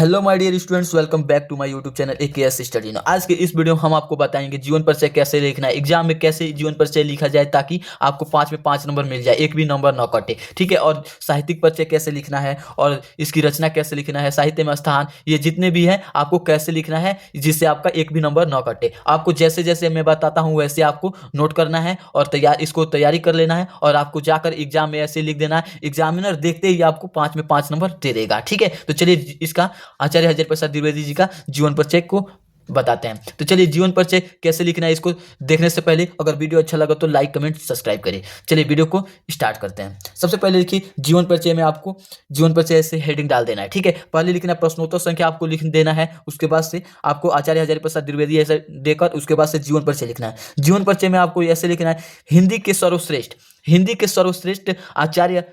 Hello my dear students, welcome back to my YouTube channel AKS study. आज के इस video में हम आपको बताएंगे जीवन परिचय कैसे लिखना है, एग्जाम में कैसे जीवन परिचय लिखा जाए ताकि आपको 5 में 5 नंबर मिल जाए, एक भी नंबर ना कटे। ठीक है। और साहित्यिक परिचय कैसे लिखना है और इसकी रचना कैसे लिखना है, साहित्य में स्थान, ये जितने भी हैं आपको कैसे लिखना है जिससे आपका एक भी नंबर ना कटे। आपको जैसे जैसे मैं बताता हूँ वैसे आपको नोट करना है और इसको तैयारी कर लेना है और आपको जाकर एग्जाम में ऐसे लिख देना है, एग्जामिनर देखते ही आपको 5 में 5 नंबर दे देगा। ठीक है। तो चलिए इसका आचार्य हजारी प्रसाद द्विवेदी जी का जीवन परिचय को बताते हैं। तो चलिए जीवन परिचय कैसे लिखना है इसको देखने से पहले अगर वीडियो अच्छा लगा तो लाइक कमेंट सब्सक्राइब करें। चलिए वीडियो को स्टार्ट करते हैं। सबसे पहले देखिए जीवन परिचय में आपको जीवन परिचय से हेडिंग डाल देना है। ठीक है। पहले लिखना प्रश्नोत्तर संख्या आपको लिख देना है, उसके बाद से आपको आचार्य हजारी प्रसाद द्विवेदी ऐसे देकर उसके बाद से जीवन परिचय लिखना है। जीवन परिचय में आपको ऐसे लिखना है, हिंदी के सर्वश्रेष्ठ आचार्य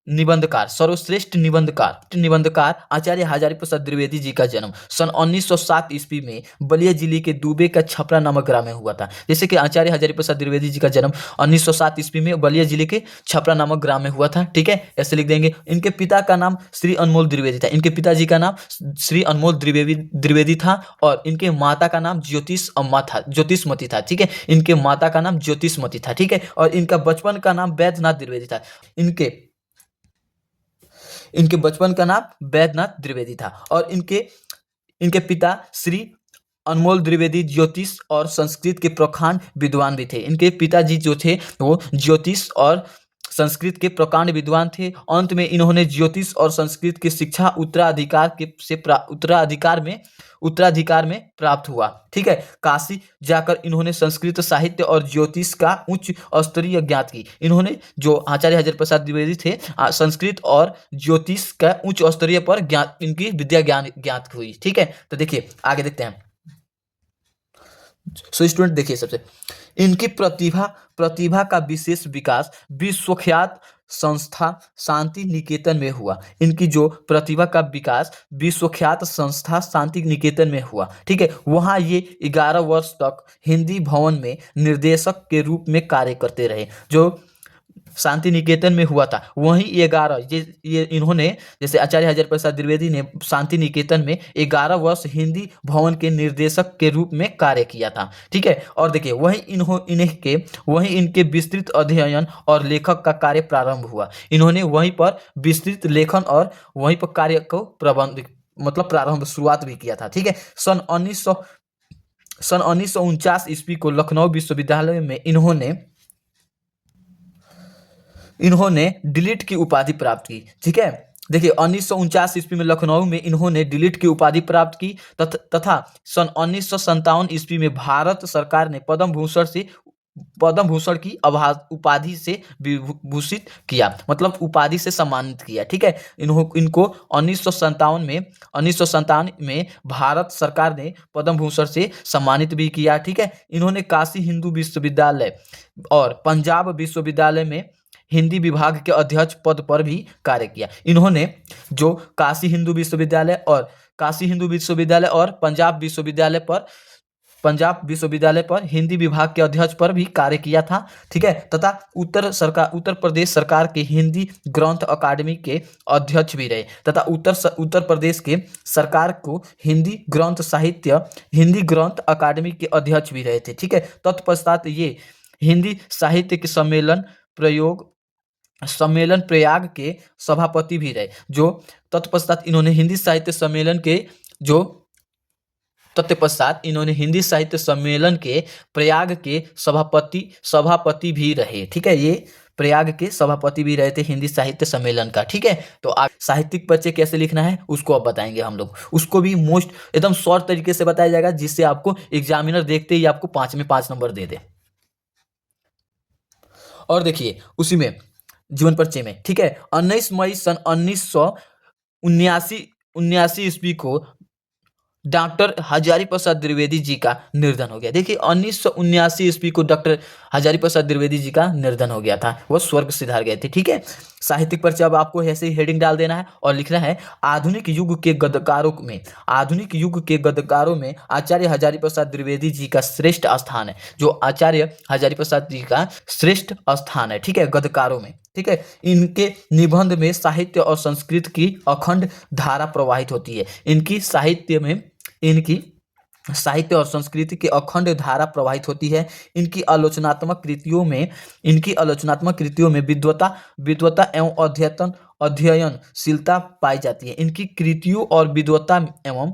निबंधकार, सर्वश्रेष्ठ निबंधकार आचार्य हजारी प्रसाद द्विवेदी जी का जन्म सन 1907 ईस्वी में बलिया जिले के दुबे का छपरा नामक ग्राम में हुआ था। जैसे कि आचार्य हजारी प्रसाद द्विवेदी जी का जन्म 1907 ईस्वी में बलिया जिले के छपरा नामक ग्राम में हुआ था। ठीक है, ऐसे लिख देंगे। इनके पिता का नाम श्री अनमोल द्विवेदी था, इनके पिताजी का नाम श्री अनमोल द्विवेदी था और इनके माता का नाम ज्योतिषमती था। ठीक है, इनके माता का नाम ज्योतिषमती था। ठीक है, और इनका बचपन का नाम वैद्यनाथ द्विवेदी था। इनके बचपन का नाम वैद्यनाथ द्विवेदी था और इनके पिता श्री अनमोल द्विवेदी ज्योतिष और संस्कृत के प्रखांड विद्वान भी थे। इनके पिताजी जो थे वो ज्योतिष और संस्कृत के प्रकांड विद्वान थे। अंत में इन्होंने ज्योतिष और संस्कृत की शिक्षा उत्तराधिकार में प्राप्त हुआ। ठीक है, काशी जाकर इन्होंने संस्कृत साहित्य और ज्योतिष का उच्च स्तरीय ज्ञात की। इन्होंने जो आचार्य हजारी प्रसाद द्विवेदी थे संस्कृत और ज्योतिष का उच्च स्तरीय पर ज्ञात इनकी विद्या ज्ञात हुई। ठीक है, तो देखिए आगे देखते हैं। सो स्टूडेंट देखिए, सबसे इनकी प्रतिभा का विशेष विकास विश्वख्यात संस्था शांति निकेतन में हुआ। इनकी जो प्रतिभा का विकास विश्वख्यात संस्था शांति निकेतन में हुआ। ठीक है, वहां ये 11 वर्ष तक हिंदी भवन में निर्देशक के रूप में कार्य करते रहे। जो शांति निकेतन में हुआ था वहीं 11 ये इन्होंने, जैसे आचार्य हजारी प्रसाद द्विवेदी ने शांति निकेतन में 11 वर्ष हिंदी भवन के निर्देशक के रूप में कार्य किया था। ठीक है, और देखिए वहीं इनके विस्तृत अध्ययन और लेखक का कार्य प्रारंभ हुआ। इन्होंने वहीं पर विस्तृत लेखन और वहीं पर कार्य को प्रारंभ शुरुआत भी किया था। ठीक है, सन 1949 ईस्वी को लखनऊ विश्वविद्यालय में इन्होंने डिलीट की उपाधि प्राप्त की। ठीक है, देखिए 1949 ईस्वी में लखनऊ में इन्होंने डिलीट की उपाधि प्राप्त की तथा सन 1957 ईस्वी में भारत सरकार ने पद्म भूषण की उपाधि से विभूषित किया, मतलब उपाधि से सम्मानित किया। ठीक है, इनको 1957 में भारत सरकार ने पद्म भूषण से सम्मानित भी किया। ठीक है, इन्होंने काशी हिंदू विश्वविद्यालय और पंजाब विश्वविद्यालय में हिंदी विभाग के अध्यक्ष पद पर भी कार्य किया। इन्होंने जो काशी हिंदू विश्वविद्यालय और पंजाब विश्वविद्यालय पर हिंदी विभाग के अध्यक्ष पर भी कार्य किया था। ठीक है, तथा उत्तर प्रदेश सरकार के हिंदी ग्रंथ अकादमी के अध्यक्ष भी रहे तथा उत्तर प्रदेश के सरकार को हिंदी ग्रंथ अकादमी के अध्यक्ष भी रहे थे। ठीक है, तत्पश्चात ये हिंदी साहित्य के सम्मेलन प्रयाग के सभापति भी रहे। तत्पश्चात इन्होंने हिंदी साहित्य सम्मेलन के प्रयाग के सभापति भी रहे। ठीक है, ये प्रयाग के सभापति भी रहे थे हिंदी साहित्य सम्मेलन का। ठीक है, तो आप साहित्यिक परिचय कैसे लिखना है उसको अब बताएंगे हम लोग। उसको भी एकदम शॉर्ट तरीके से बताया जाएगा जिससे आपको एग्जामिनर देखते ही आपको 5 में 5 नंबर दे दे। और देखिए उसी में जीवन परिचय में, ठीक है, 19 मई सन 1979 ईस्वी को डॉक्टर हजारी प्रसाद द्विवेदी जी का निर्धन हो गया। देखिए 1979 ईस्वी को डॉक्टर हजारी प्रसाद द्विवेदी जी का निर्धन हो गया था, वो स्वर्ग सिधार गए थे। ठीक है, साहित्यिक परिचय अब आपको ऐसे ही हेडिंग डाल देना है और लिखना है आधुनिक युग के गद्यकारों में आचार्य हजारी प्रसाद द्विवेदी जी का श्रेष्ठ स्थान है। जो आचार्य हजारी प्रसाद जी का श्रेष्ठ स्थान है, ठीक है, गद्यकारों में। ठीक है। इनके निबंध में साहित्य और संस्कृत की अखंड धारा प्रवाहित होती है। इनकी साहित्य और संस्कृति की अखंड धारा प्रवाहित होती है। इनकी आलोचनात्मक कृतियों में विद्वता विद्वता एवं अध्ययनशीलता पाई जाती है। इनकी कृतियों और विद्वता एवं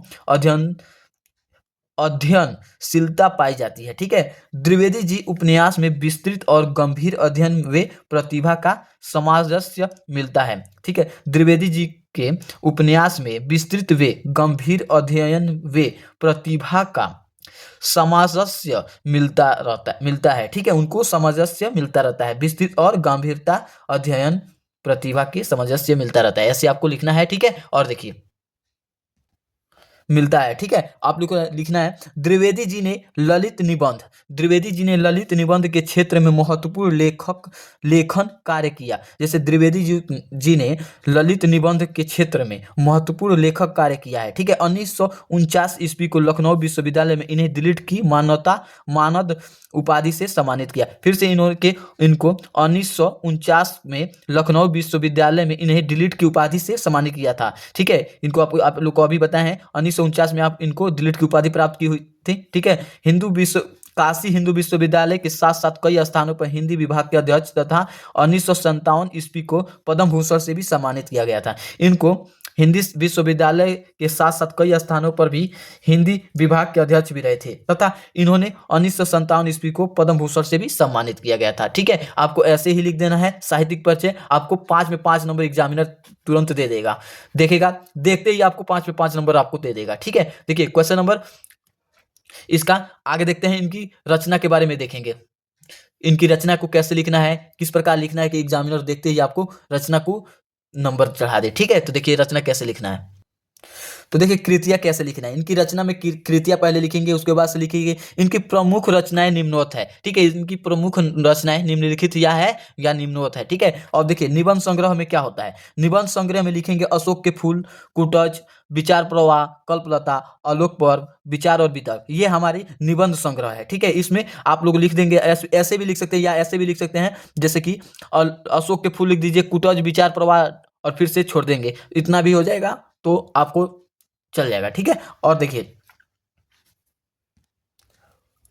अध्ययनशीलता पाई जाती है। ठीक है। द्विवेदी जी उपन्यास में विस्तृत और गंभीर अध्ययन व प्रतिभा का सामंजस्य मिलता है। ठीक है। द्विवेदी जी के उपन्यास में विस्तृत व गंभीर अध्ययन व प्रतिभा का सामंजस्य मिलता है। ठीक है। उनको सामंजस्य मिलता रहता है, विस्तृत और गंभीरता अध्ययन प्रतिभा के सामंजस्य मिलता रहता है, ऐसे आपको लिखना है। ठीक है। और देखिए मिलता है। ठीक है। आप लोग को लिखना है द्विवेदी जी ने ललित निबंध के क्षेत्र में महत्वपूर्ण लेखन कार्य किया। जैसे द्विवेदी जी ने ललित निबंध के क्षेत्र में महत्वपूर्ण लेखक कार्य किया है। ठीक है। 1949 ईस्वी को लखनऊ विश्वविद्यालय में इन्हें दिलीट की मानद उपाधि से सम्मानित किया। फिर से इनको 1949 में लखनऊ विश्वविद्यालय में इन्हें दिलीट की उपाधि से सम्मानित किया था। ठीक है। इनको आप लोग को अभी बताए हैं 1949 में आप इनको दिलीट की उपाधि प्राप्त की हुई थी। ठीक है। काशी हिंदू विश्वविद्यालय के साथ साथ कई स्थानों पर हिंदी विभाग के अध्यक्ष तथा 1957 ईस्वी को पद्म भूषण से भी सम्मानित किया गया था। इनको हिंदी विश्वविद्यालय के साथ साथ कई स्थानों पर भी हिंदी विभाग के अध्यक्ष भी रहे थे तथा इन्होंने 1957 ईस्वी को पद्म भूषण से भी सम्मानित किया गया था। ठीक है। आपको ऐसे ही लिख देना है साहित्यिक परिचय, आपको 5 में 5 नंबर एग्जामिनर तुरंत दे देगा, देखते ही आपको 5 में 5 नंबर आपको दे देगा। ठीक है। देखिए क्वेश्चन नंबर इसका आगे देखते हैं, इनकी रचना के बारे में देखेंगे। इनकी रचना को कैसे लिखना है, किस प्रकार लिखना है कि एग्जामिनर देखते ही आपको रचना को नंबर चढ़ा दे। ठीक है। तो देखिए रचना कैसे लिखना है, तो देखिए कृतियां कैसे लिखना है। इनकी रचना में कृतियां पहले लिखेंगे, उसके बाद से लिखेंगे इनकी प्रमुख रचनाएं निम्नवत है। ठीक है। इनकी प्रमुख रचनाएं निम्नलिखित या है या निम्नवत है। ठीक है। और देखिए निबंध संग्रह में क्या होता है, निबंध संग्रह में लिखेंगे अशोक के फूल, कुटज, विचार प्रवाह, कल्पलता, आलोक पर्व, विचार और वितर्क, ये हमारी निबंध संग्रह है। ठीक है। इसमें आप लोग लिख देंगे ऐसे भी लिख सकते हैं या ऐसे भी लिख सकते हैं, जैसे कि अशोक के फूल लिख दीजिए, कुटज, विचार प्रवाह और फिर से छोड़ देंगे, इतना भी हो जाएगा तो आपको चल जाएगा। ठीक है। और देखिए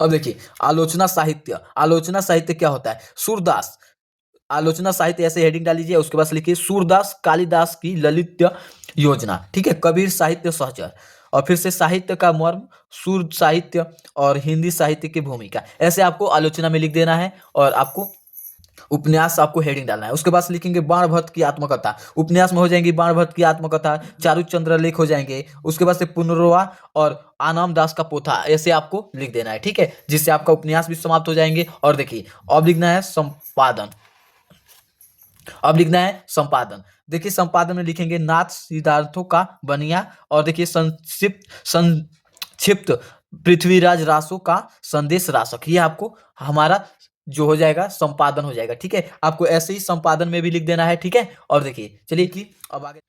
अब देखिए आलोचना साहित्य क्या होता है। सूरदास आलोचना साहित्य ऐसे हेडिंग डाल लीजिए, उसके बाद लिखिए सूरदास कालिदास की ललित योजना। ठीक है। कबीर साहित्य सहचर, और फिर से साहित्य का मर्म, सूर साहित्य और हिंदी साहित्य की भूमिका, ऐसे आपको आलोचना में लिख देना है। और आपको उपन्यास आपको हेडिंग डालना है। उसके बाद लिखेंगे बाण भट्ट की आत्मकथा, उपन्यास में हो जाएंगी बाण भट्ट की आत्मकथा, चारुचंद्र लेख हो जाएंगे। उसके बाद से पुनर्वा और आनंद दास का पोथा, ऐसे आपको लिख देना है। ठीक है। जिससे आपका उपन्यास भी समाप्त हो जाएंगे। और देखिए अब लिखना है संपादन। देखिए संपादन में लिखेंगे नाथ सिद्धार्थों का बनिया, और देखिए संक्षिप्त पृथ्वीराज रासो का संदेश रासक, ये आपको हमारा जो हो जाएगा संपादन हो जाएगा। ठीक है। आपको ऐसे ही संपादन में भी लिख देना है। ठीक है। और देखिए चलिए कि अब आगे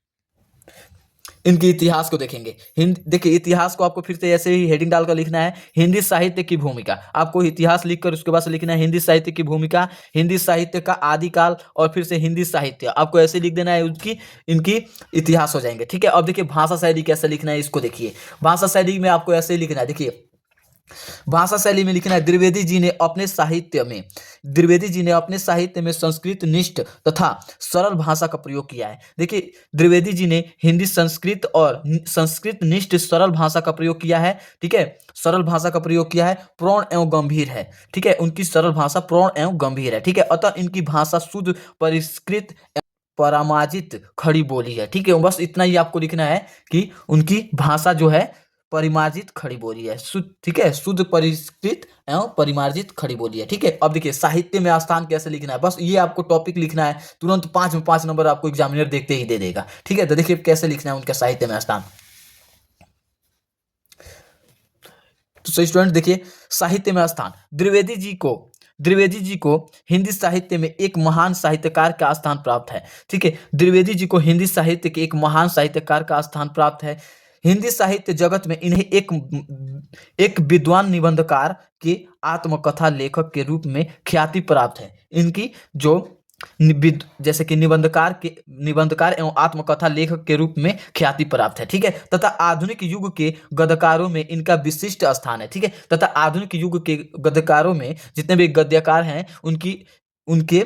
इनके इतिहास को देखेंगे। देखिए इतिहास को आपको फिर से ऐसे ही हेडिंग डालकर लिखना है हिंदी साहित्य की भूमिका। आपको इतिहास लिखकर उसके बाद से लिखना है हिंदी साहित्य की भूमिका, हिंदी साहित्य का आदिकाल, और फिर से हिंदी साहित्य आपको ऐसे लिख देना है, इनकी इतिहास हो जाएंगे। ठीक है। अब देखिए भाषा शैली कैसे लिखना है, इसको देखिए। भाषा शैली में आपको ऐसे ही लिखना है। देखिए भाषा शैली में लिखना है द्विवेदी जी ने अपने साहित्य में संस्कृत निष्ठ तथा सरल भाषा का प्रयोग किया है। देखिए द्विवेदी जी ने हिंदी संस्कृत निष्ठ सरल भाषा का प्रयोग किया है। ठीक है। सरल भाषा का प्रयोग किया है, प्रौढ़ एवं गंभीर है। ठीक है। उनकी सरल भाषा प्रौढ़ एवं गंभीर है। ठीक है। अतः इनकी भाषा शुद्ध, परिष्कृत, परिमार्जित खड़ी बोली है। ठीक है। बस इतना ही आपको लिखना है कि उनकी भाषा जो है परिमार्जित खड़ी बोली है। ठीक है। शुद्ध, परिष्कृत एवं परिमार्जित खड़ी बोली है। ठीक है। अब देखिए साहित्य में स्थान कैसे लिखना है, बस ये आपको टॉपिक लिखना है, तुरंत 5 में 5 नंबर आपको एग्जामिनर देखते ही दे देगा। ठीक है। तो देखिए कैसे लिखना है उनका साहित्य में स्थान। तो सही स्टूडेंट देखिए साहित्य में स्थान, द्विवेदी जी को हिंदी साहित्य में एक महान साहित्यकार का स्थान प्राप्त है। ठीक है। द्विवेदी जी को हिंदी साहित्य के एक महान साहित्यकार का स्थान प्राप्त है। हिंदी साहित्य जगत में इन्हें एक विद्वान निबंधकार के आत्मकथा लेखक के रूप में ख्याति प्राप्त है। इनकी जो जैसे कि निबंधकार एवं आत्मकथा लेखक के रूप में ख्याति प्राप्त है। ठीक है, तथा आधुनिक युग के गद्यकारों में इनका विशिष्ट स्थान है। ठीक है, तथा आधुनिक युग के गद्यकारों में जितने भी गद्यकार हैं उनके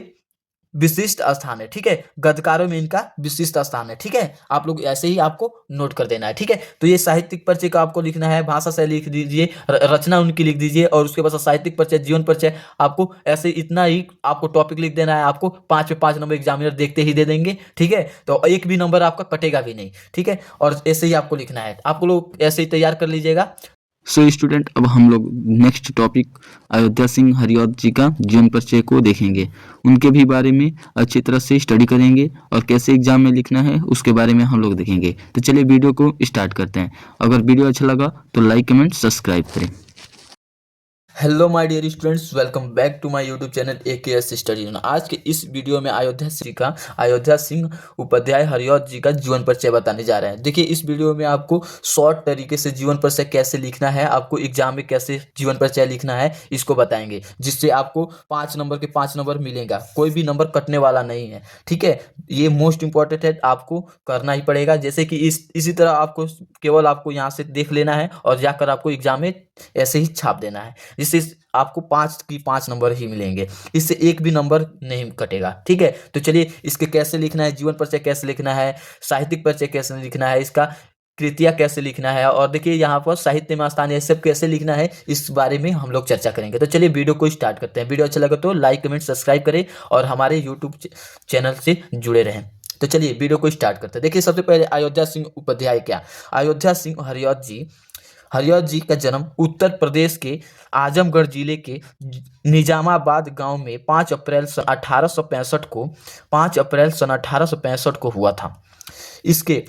विशिष्ट स्थान है। ठीक है, गद्यकारों में इनका विशिष्ट स्थान है। ठीक है, आप लोग ऐसे ही आपको नोट कर देना है। ठीक है, तो ये साहित्यिक परिचय का आपको लिखना है, भाषा शैली लिख दीजिए, रचना उनकी लिख दीजिए, और उसके बाद साहित्यिक परिचय, जीवन परिचय, आपको ऐसे इतना ही आपको टॉपिक लिख देना है। आपको 5 पे 5 नंबर एग्जामिनर देखते ही दे देंगे। ठीक है, तो एक भी नंबर आपका कटेगा भी नहीं। ठीक है, और ऐसे ही आपको लिखना है, आप लोग ऐसे ही तैयार कर लीजिएगा। सो स्टूडेंट, अब हम लोग नेक्स्ट टॉपिक अयोध्या सिंह हरिऔध जी का जीवन परिचय को देखेंगे। उनके भी बारे में अच्छी तरह से स्टडी करेंगे और कैसे एग्जाम में लिखना है उसके बारे में हम लोग देखेंगे। तो चलिए वीडियो को स्टार्ट करते हैं। अगर वीडियो अच्छा लगा तो लाइक कमेंट सब्सक्राइब करें। Hello my dear students, welcome back to my YouTube channel AKS study. आज के इस वीडियो में अयोध्या सिंह उपाध्याय हरिऔध जी का जीवन परिचय बताने जा रहे हैं। देखिए, इस वीडियो में आपको शॉर्ट तरीके से जीवन परिचय कैसे लिखना है, आपको एग्जाम में कैसे जीवन परिचय लिखना है, इसको बताएंगे, जिससे आपको 5 नंबर के 5 नंबर मिलेगा, कोई भी नंबर कटने वाला नहीं है। ठीक है, ये मोस्ट इंपॉर्टेंट है, आपको करना ही पड़ेगा। जैसे कि इसी तरह आपको केवल आपको यहाँ से देख लेना है और जाकर आपको एग्जाम में ऐसे ही छाप देना है, जिससे आपको 5 की 5 नंबर ही मिलेंगे, इससे एक भी नंबर नहीं कटेगा। ठीक है, तो चलिए इसके कैसे लिखना है, जीवन परिचय कैसे लिखना है, साहित्यिक परिचय कैसे लिखना है, इसका कृतियाँ कैसे लिखना है, और देखिए यहाँ पर साहित्य में स्थान ये सब कैसे लिखना है, इस बारे में हम लोग चर्चा करेंगे। तो चलिए वीडियो को स्टार्ट करते हैं। वीडियो अच्छा लगा तो लाइक कमेंट सब्सक्राइब करें और हमारे यूट्यूब चैनल से जुड़े रहें। तो चलिए वीडियो को स्टार्ट करते हैं। देखिए, सबसे पहले अयोध्या सिंह उपाध्याय क्या, अयोध्या सिंह हरिऔध जी का जन्म उत्तर प्रदेश के आजमगढ़ जिले के निजामाबाद गांव में 5 अप्रैल सन 1865 को हुआ था। इसके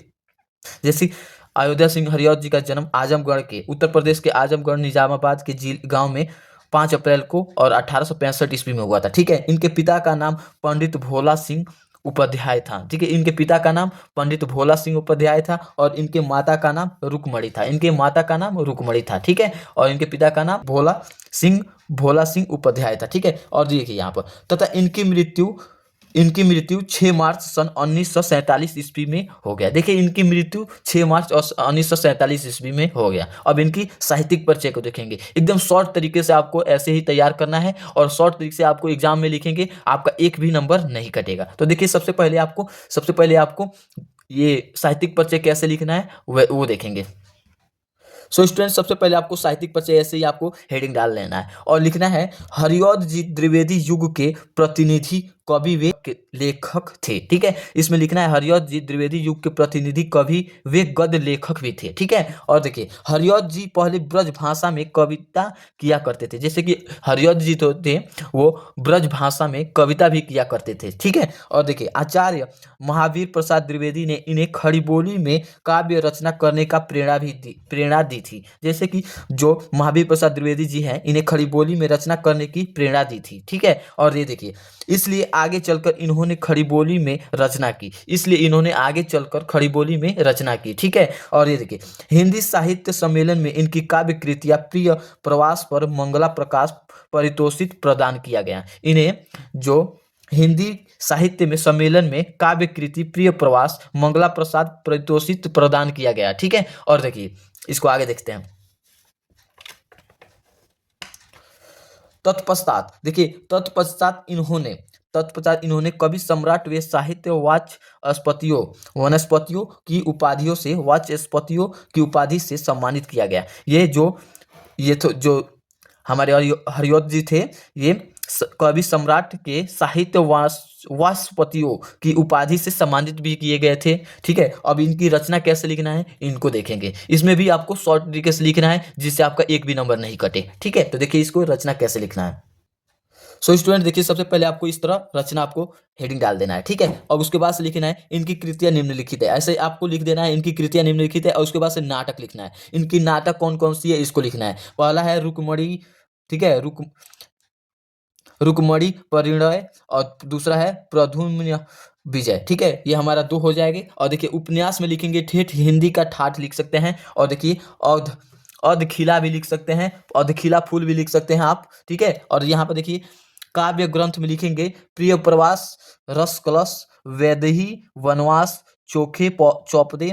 जैसे अयोध्या सिंह हरिऔध जी का जन्म आजमगढ़ के उत्तर प्रदेश के आजमगढ़ निजामाबाद के गांव में 5 अप्रैल को और 1865 ईस्वी में हुआ था। ठीक है, इनके पिता का नाम पंडित भोला सिंह उपाध्याय था। ठीक है, इनके पिता का नाम पंडित भोला सिंह उपाध्याय था और इनके माता का नाम रुक्मणी था। ठीक है, और इनके पिता का नाम भोला सिंह उपाध्याय था। ठीक है, और देखिए यहाँ पर तथा इनकी मृत्यु 6 मार्च सन 1947 ईस्वी में हो गया। देखिए, इनकी मृत्यु 6 मार्च 1947 ईस्वी में हो गया। अब इनकी साहित्यिक परिचय को देखेंगे। एकदम शॉर्ट तरीके से आपको ऐसे ही तैयार करना है और शॉर्ट तरीके से आपको एग्जाम में लिखेंगे, आपका एक भी नंबर नहीं कटेगा। तो देखिए, सबसे पहले आपको ये साहित्यिक परिचय कैसे लिखना है वो देखेंगे। सो स्टूडेंट, सबसे पहले आपको साहित्यिक परिचय ऐसे ही आपको हेडिंग डाल लेना है और लिखना है, हरिऔध जी द्विवेदी युग के प्रतिनिधि कवि व लेखक थे। ठीक है, इसमें लिखना है हरिऔध जी द्विवेदी युग के प्रतिनिधि कवि व गद्य लेखक भी थे। ठीक है, और देखिए, हरिऔध जी पहले ब्रज भाषा में कविता किया करते थे। जैसे कि हरिऔध जी तो थे, वो ब्रज भाषा में कविता भी किया करते थे। ठीक है, और देखिए, आचार्य महावीर प्रसाद द्विवेदी ने इन्हें खड़ी बोली में काव्य रचना करने का प्रेरणा दी थी। जैसे कि जो महावीर प्रसाद द्विवेदी जी हैं, इन्हें खड़ी बोली में रचना करने की प्रेरणा दी थी। ठीक है, और ये देखिए, इसलिए आगे चलकर इन्होंने खड़ी बोली में रचना की। ठीक है, और ये देखिए, हिंदी साहित्य सम्मेलन में इनकी काव्य कृतियां प्रिय प्रवास पर मंगला प्रकाश पारितोषिक प्रदान किया गया। इन्हें जो हिंदी साहित्य में सम्मेलन में काव्य कृति प्रिय प्रवास मंगला प्रसाद पारितोषिक प्रदान किया गया। ठीक है, और देखिए इसको आगे देखते हैं। तत्पश्चात इन्होंने कवि सम्राट व साहित्य वनस्पतियों की उपाधि से सम्मानित किया गया। जो हमारे हरिऔध जी थे, ये कवि सम्राट के साहित्य वाचस्पतियों की उपाधि से सम्मानित भी किए गए थे। ठीक है, अब इनकी रचना कैसे लिखना है इनको देखेंगे। इसमें भी आपको शॉर्ट तरीके से लिखना है, जिससे आपका एक भी नंबर नहीं कटे। ठीक है, तो देखिए इसको रचना कैसे लिखना है। सो स्टूडेंट, देखिए, सबसे पहले आपको इस तरह रचना आपको हेडिंग डाल देना है। ठीक है, और उसके बाद से लिखना है, इनकी कृतियां निम्नलिखित है। ऐसे आपको लिख देना है, इनकी कृतियां निम्नलिखित है, और उसके बाद से नाटक लिखना है। इनकी नाटक कौन कौन सी है इसको लिखना है। पहला है रुक्मणी। ठीक है, रुक्मणी परिणय, और दूसरा है प्रद्युम्न विजय। ठीक है, ये हमारा 2 हो जाएंगे। और देखिए, उपन्यास में लिखेंगे ठेठ हिंदी का ठाठ लिख सकते हैं, और देखिए अधखिला भी लिख सकते हैं, अधखिला फूल भी लिख सकते हैं आप। ठीक है, और यहाँ पर देखिए काव्य ग्रंथ में लिखेंगे प्रिय प्रवास, रस कलश, वैदेही, वनवास, चोखे चौपदे,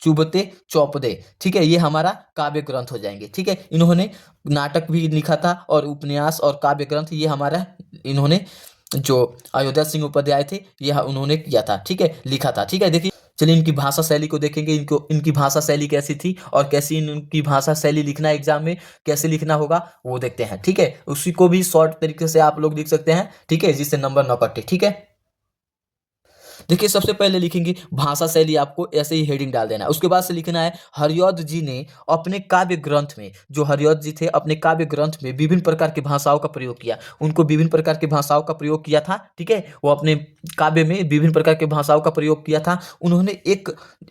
चुभते चौपदे। ठीक है, ये हमारा काव्य ग्रंथ हो जाएंगे। ठीक है, इन्होंने नाटक भी लिखा था और उपन्यास और काव्य ग्रंथ ये हमारा इन्होंने जो अयोध्या सिंह उपाध्याय थे यह उन्होंने किया था। ठीक है, लिखा था। ठीक है, देखिए चलिए इनकी भाषा शैली को देखेंगे, इनकी भाषा शैली कैसी थी और कैसी इनकी भाषा शैली लिखना एग्जाम में कैसे लिखना होगा वो देखते हैं। ठीक है, उसी को भी शॉर्ट तरीके से आप लोग लिख सकते हैं। ठीक है, जिससे नंबर न कटे। ठीक है, देखिए सबसे पहले लिखेंगे भाषा शैली, आपको ऐसे ही हेडिंग डाल देना है। उसके बाद से लिखना है हरिऔध जी ने अपने काव्य ग्रंथ में, जो हरिऔध जी थे अपने काव्य ग्रंथ में विभिन्न प्रकार की भाषाओं का प्रयोग किया। उनको विभिन्न प्रकार की भाषाओं का प्रयोग किया था। ठीक है, वो अपने काव्य में विभिन्न प्रकार की भाषाओं का प्रयोग किया था। उन्होंने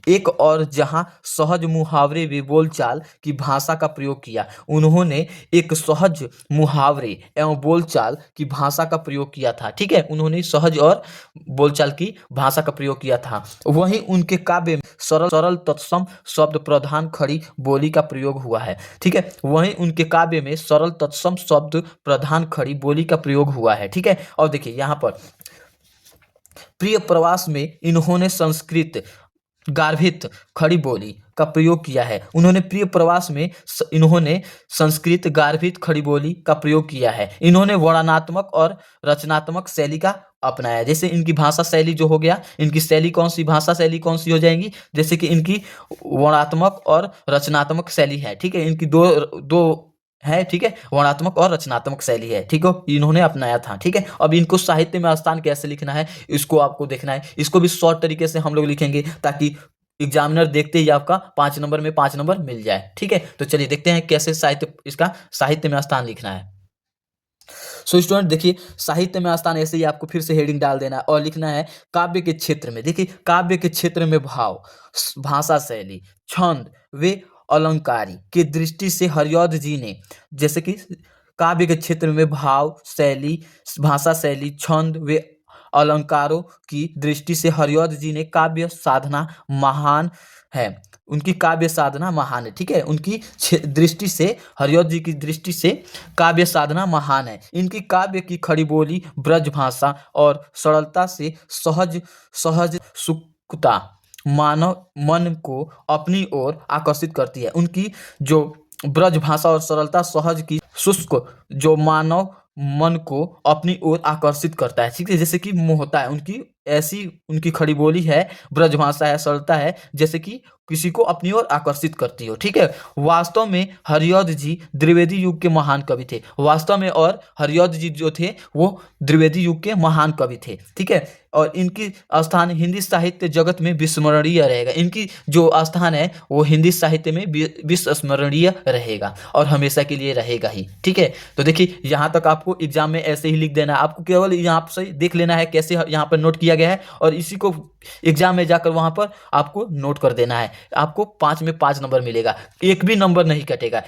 एक और जहां सहज मुहावरे व बोलचाल की भाषा का प्रयोग किया, उन्होंने एक सहज मुहावरे एवं बोलचाल की भाषा का प्रयोग किया था। ठीक है, उन्होंने सहज और बोलचाल की भाषा का प्रयोग किया था। वहीं उनके काव्य में सरल सरल तत्सम शब्द प्रधान खड़ी बोली का प्रयोग हुआ है। ठीक है, वहीं उनके काव्य में सरल तत्सम शब्द प्रधान खड़ी बोली का प्रयोग हुआ है। ठीक है, और देखिए यहाँ पर प्रिय प्रवास में इन्होंने संस्कृत गार्भित खड़ी बोली का प्रयोग किया है। उन्होंने प्रिय प्रवास में इन्होंने संस्कृत गार्भित खड़ी बोली का प्रयोग किया है। इन्होंने वर्णनात्मक और रचनात्मक शैली का अपनाया। जैसे इनकी भाषा शैली जो हो गया, इनकी शैली कौन सी, भाषा शैली कौन सी हो जाएंगी, जैसे कि इनकी वर्णात्मक और रचनात्मक शैली है। ठीक है, इनकी दो है। ठीक है, वर्णात्मक और रचनात्मक शैली है। ठीक है, इन्होंने अपनाया था। ठीक है, अब इनको साहित्य में स्थान कैसे लिखना है इसको आपको देखना है। इसको भी शॉर्ट तरीके से हम लोग लिखेंगे ताकि एग्जामिनर देखते ही आपका 5 नंबर में 5 नंबर मिल जाए। ठीक है, तो चलिए देखते हैं कैसे इसका साहित्य में स्थान लिखना है। सो स्टूडेंट देखिए, साहित्य में स्थान ऐसे ही आपको फिर से हेडिंग डाल देना है और लिखना है काव्य के क्षेत्र में। देखिए काव्य के क्षेत्र में भाव, भाषा शैली, छंद वे अलंकारी की दृष्टि से हरिऔध जी ने, जैसे कि काव्य के क्षेत्र में भाव शैली, भाषा शैली, छंद वे अलंकारों की दृष्टि से हरिऔध जी ने काव्य साधना महान है। उनकी काव्य साधना महान है। ठीक है, उनकी दृष्टि से, हरिऔध जी की दृष्टि से काव्य साधना महान है। इनकी काव्य की खड़ी बोली, ब्रज भाषा और सरलता से सहज सहज सुखता मानव मन को अपनी ओर आकर्षित करती है। उनकी जो ब्रज भाषा और सरलता सहज की शुष्क जो मानव मन को अपनी ओर आकर्षित करता है। ठीक है, जैसे कि मोहता है, उनकी ऐसी उनकी खड़ी बोली है, ब्रज भाषा है, सरलता है, जैसे कि किसी को अपनी ओर आकर्षित करती हो। ठीक है, वास्तव में हरिऔध जी द्विवेदी युग के महान कवि थे। वास्तव में और हरिऔध जी जो थे वो द्विवेदी युग के महान कवि थे। ठीक है, और इनकी स्थान हिंदी साहित्य जगत में विस्मरणीय रहेगा। इनकी जो स्थान है वो हिंदी साहित्य में विस्मरणीय रहेगा और हमेशा के लिए रहेगा ही। ठीक है, तो देखिए यहाँ तक आपको एग्जाम में ऐसे ही लिख देना है। आपको केवल यहाँ से देख लेना है कैसे यहाँ पर नोट किया गया है और इसी को एग्जाम में जाकर वहां पर आपको नोट कर देना है। आपको 5 में 5 नंबर मिलेगा, एक भी नंबर नहीं कटेगा।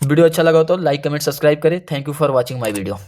वीडियो अच्छा लगा तो लाइक कमेंट सब्सक्राइब करें। Thank you for watching my video.